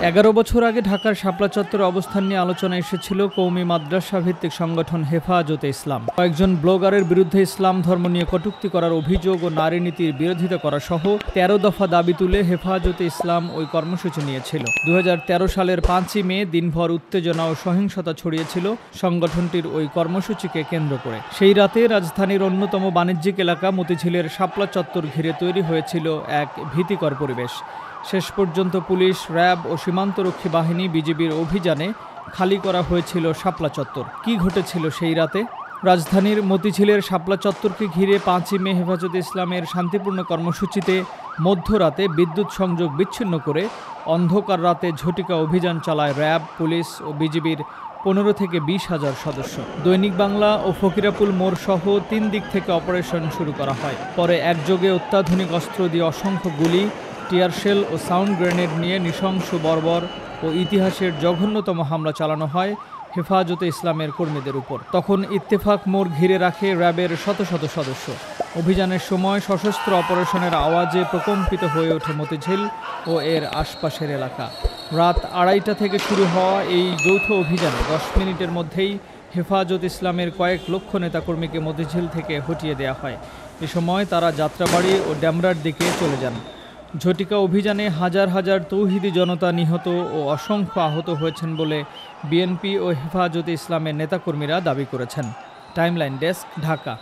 11 বছর আগে ঢাকার শাপলা চত্বরে অবস্থান নিয়ে আলোচনা এসেছিল কওমি মাদ্রাসা ভিত্তিক সংগঠন হেফাজতে ইসলাম। কয়েকজন ব্লগারের বিরুদ্ধে ইসলাম ধর্ম নিয়ে কটূক্তি করার অভিযোগ ও নারী নীতির বিরোধিতা করা সহ 13 দফা দাবি তুলে হেফাজতে ইসলাম ওই কর্মসূচি নিয়েছিল। 2013 সালের 5ই মে দিনভর উত্তেজনা ও সহিংসতা ছড়িয়েছিল সংগঠনটির ওই কর্মসূচিকে কেন্দ্র করে। সেই রাতে রাজধানীর অন্যতম বাণিজ্যিক এলাকা মতিঝিলের শাপলা চত্বর ঘিরে তৈরি হয়েছিল এক ভীতিকর পরিবেশ। শেষ পর্যন্ত পুলিশ, র্যাব ও সীমান্তরক্ষী বাহিনী বিজিবির অভিযানে খালি করা হয়েছিল শাপলা চত্বর। কি ঘটেছিল সেই রাতে? রাজধানীর মতিঝিলের শাপলা চত্বরকে ঘিরে 5ই মে হেফাজতে ইসলামের শান্তিপূর্ণ কর্মসূচিতে মধ্যরাতে বিদ্যুৎ সংযোগ বিচ্ছিন্ন করে অন্ধকার রাতে ঝটিকা অভিযান চালায় র্যাব, পুলিশ ও বিজিবির 15 থেকে 20 হাজার সদস্য। দৈনিক বাংলা ও ফকিরাপুল মোড় সহ 3 দিক থেকে অপারেশন শুরু করা হয়। পরে একযোগে অত্যাধুনিক অস্ত্র দিয়ে অসংখ্য গুলি, টিয়ারশেল ও সাউন্ড গ্রেনেড নিয়ে নৃশংস বর্বর ও ইতিহাসের জঘন্যতম হামলা চালানো হয় হেফাজতে ইসলামের কর্মীদের উপর। তখন ইত্তেফাক মোড় ঘিরে রাখে র্যাবের শত শত সদস্য। অভিযানের সময় সশস্ত্র অপারেশনের আওয়াজে প্রকম্পিত হয়ে ওঠে মতিঝিল ও এর আশপাশের এলাকা। রাত 2:30 থেকে শুরু হওয়া এই যৌথ অভিযানে 10 মিনিটের মধ্যেই হেফাজত ইসলামের কয়েক লক্ষ নেতাকর্মীকে মতিঝিল থেকে হটিয়ে দেওয়া হয়। এ সময় তারা যাত্রাবাড়ি ও ডেমরার দিকে চলে যান। ঝটিকা অভিযানে হাজার হাজার তৌহিদি জনতা নিহত ও অসংখ্য আহত হয়েছেন বলে বিএনপি ও হেফাজতে ইসলামের নেতাকর্মীরা দাবি করেছেন। Timeline desk, Dhaka.